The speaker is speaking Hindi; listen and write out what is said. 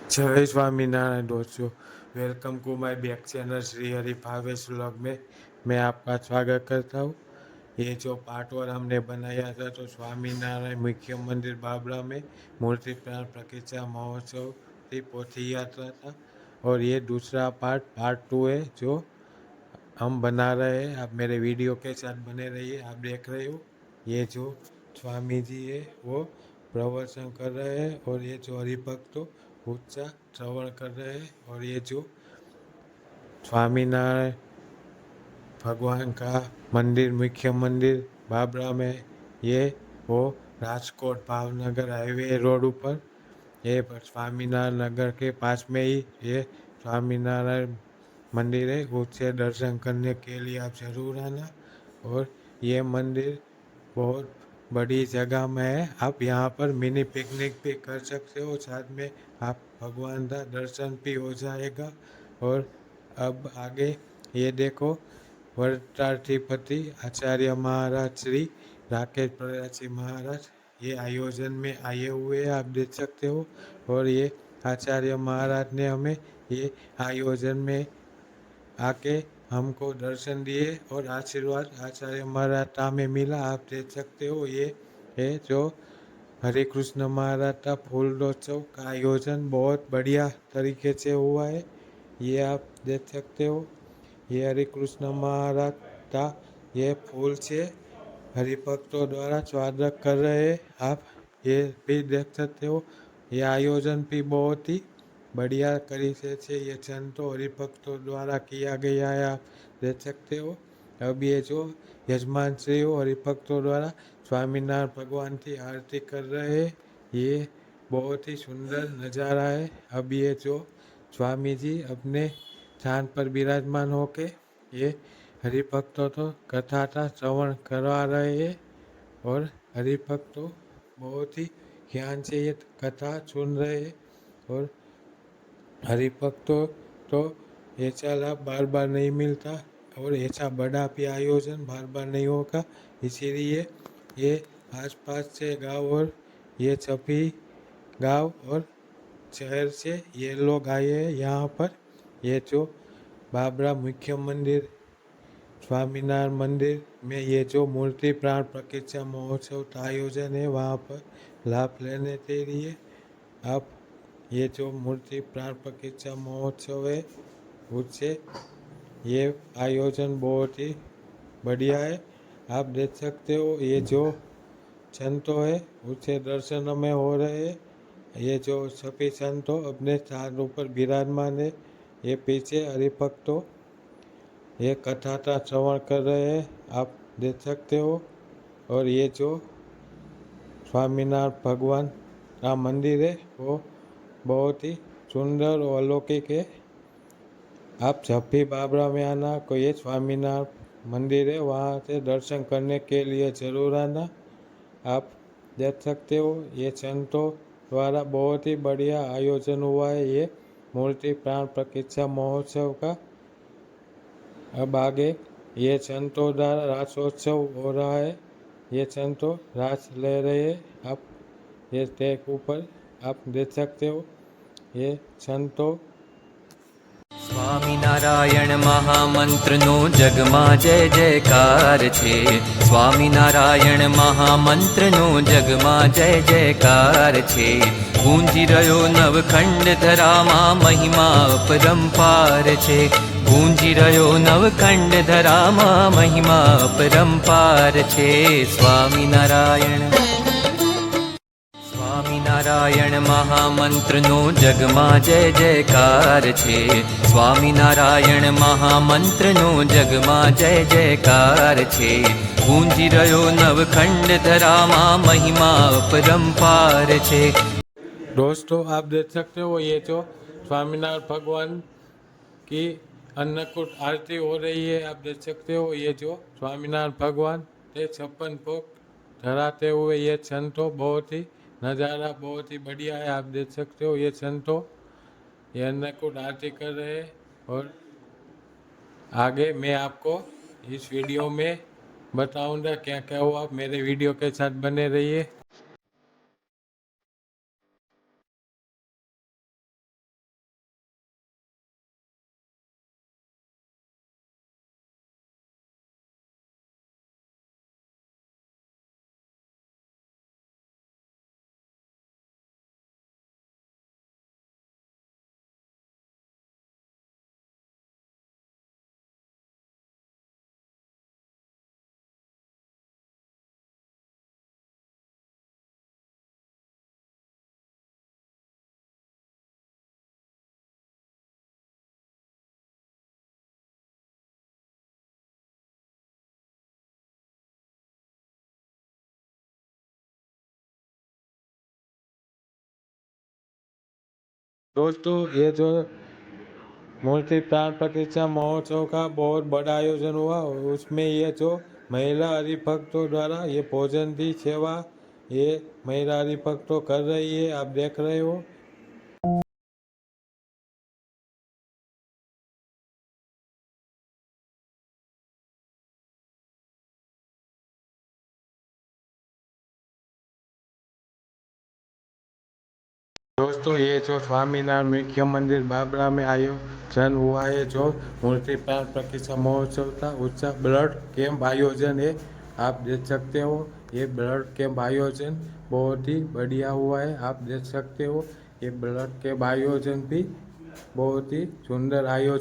जय स्वामीनारायण दोस्तों, welcome to my back channel Shri Hari Bhavesh vlog में मैं आपका स्वागत करता हूँ। ये जो पार्ट वन हमने बनाया था तो स्वामीनारायण मुख्य मंदिर बाबरा में मूर्ति प्राण प्रतिष्ठा महोत्सव की पोथी यात्रा था, और ये दूसरा पार्ट टू है जो हम बना रहे हैं। आप मेरे वीडियो के साथ बने रहिए। आप देख रहे हो ये जो स्वामी जी है वो प्रवचन कर रहे हैं, और ये जो हरिभक्तों उच्चा श्रवण कर रहे हैं। और ये जो स्वामीनारायण भगवान का मंदिर मुख्य मंदिर बाबरा में ये वो राजकोट भावनगर हाईवे रोड ऊपर ये स्वामीनारायण नगर के पास में ही ये स्वामीनारायण मंदिर है। उससे दर्शन करने के लिए आप ज़रूर आना। और ये मंदिर बहुत बड़ी जगह में है। आप यहाँ पर मिनी पिकनिक भी कर सकते हो, साथ में आप भगवान का दर्शन भी हो जाएगा। और अब आगे ये देखो, वर्ताधिपति आचार्य महाराज श्री राकेश प्रयाग जी महाराज ये आयोजन में आए हुए हैं, आप देख सकते हो। और ये आचार्य महाराज ने हमें ये आयोजन में आके हमको दर्शन दिए और आशीर्वाद आचार्य महाराज का हमें मिला। आप देख सकते हो ये है जो हरे कृष्ण महाराज का फूलोत्सव का आयोजन बहुत बढ़िया तरीके से हुआ है। ये आप देख सकते हो ये हरे कृष्ण महाराज का ये फूल से हरिभक्तों द्वारा स्वागत कर रहे हैं। आप ये भी देख सकते हो ये आयोजन भी बहुत ही बढ़िया तरीके से ये संतों हरिभक्तों द्वारा किया गया है, आप देख सकते हो। अब ये जो यजमान श्री हो हरिभक्तों द्वारा स्वामीनारायण भगवान की आरती कर रहे हैं, ये बहुत ही सुंदर नज़ारा है। अब ये जो स्वामी जी अपने स्थान पर विराजमान होके ये हरिभक्तों तो कथा का श्रवण करवा रहे हैं, और हरिभक्तों बहुत ही ध्यान से ये कथा सुन रहे हैं। और हरिभक्तों तो ऐसा लाभ बार बार नहीं मिलता, और ऐसा बड़ा भी आयोजन बार बार नहीं होगा। इसीलिए ये आसपास से गांव और ये सभी गांव और शहर से ये लोग आए हैं यहाँ पर। ये जो बाबरा मुख्य मंदिर स्वामीनारायण मंदिर में ये जो मूर्ति प्राण प्रतिष्ठा महोत्सव का आयोजन है वहाँ पर लाभ लेने के लिए आप ये जो मूर्ति प्राण प्रतिष्ठा महोत्सव है उससे ये आयोजन बहुत ही बढ़िया है। आप देख सकते हो ये जो संतों है उससे दर्शन में हो रहे हैं। ये जो सभी संतों अपने स्थानों पर विराजमान है, ये पीछे हरिभक्तों ये कथा का श्रवण कर रहे हैं, आप देख सकते हो। और ये जो स्वामीनारायण भगवान का मंदिर है वो बहुत ही सुंदर और अलौकिक है। आप जब भी बाबरा में आना कोई स्वामीनारायण मंदिर है वहाँ से दर्शन करने के लिए ज़रूर आना। आप देख सकते हो ये संतों द्वारा बहुत ही बढ़िया आयोजन हुआ है ये मूर्ति प्राण प्रतिष्ठा महोत्सव का। अब आगे ये संतों द्वारा रासोत्सव हो रहा है, ये संतों रास ले रहे हैं। आप ये स्टेज ऊपर आप देख सकते हो ये संतो સ્વામિનારાયણ મહામંત્રનો જગમાં જય જયકાર છે. સ્વામિનારાયણ મહામંત્રનો જગમાં જય જયકાર છે. ગુંજી રહ્યો નવખંડ ધરામાં મહિમા અપરંપાર છે. ગુંજી રહ્યો નવખંડ ધરામાં મહિમા અપરંપાર છે. સ્વામિનારાયણ સ્વામિનારાયણ મહામંત્રનો જગમાં જય જયકાર છે. સ્વામિનારાયણ મહામંત્રનો જગમાં જય જયકાર છે. ગુંજી રહ્યો નવખંડ ધરામાં મહિમા અપરંપાર છે. दोस्तों आप देख सकते हो ये जो स्वामीनारायण भगवान की अन्नकूट आरती हो रही है। आप देख सकते हो ये जो स्वामीनारायण भगवान ये 56 भोग धराते हुए ये संतो बहुत ही नज़ारा बहुत ही बढ़िया है। आप देख सकते हो ये संतो ये अन्नकूट आरती कर रहे हैं और आगे मैं आपको इस वीडियो में बताऊंगा क्या क्या हुआ। आप मेरे वीडियो के साथ बने रहिए। दोस्तों ये जो मूर्ति प्राण प्रतिष्ठा महोत्सव का बहुत बड़ा आयोजन हुआ और उसमें ये जो महिला हरिभक्तों द्वारा ये भोजन की सेवा ये महिला हरिभक्तों कर रही है। आप देख रहे हो। दोस्तों ये जो स्वामीनारायण मुख्य मंदिर बाबरा में आयोजन हुआ है जो मूर्ति प्राण प्रतिष्ठा महोत्सव था उसका ब्लड कैंप आयोजन है। आप देख सकते हो ये ब्लड कैंप आयोजन बहुत ही बढ़िया हुआ है। आप देख सकते हो ये ब्लड कैंप आयोजन भी बहुत ही सुंदर आयोजन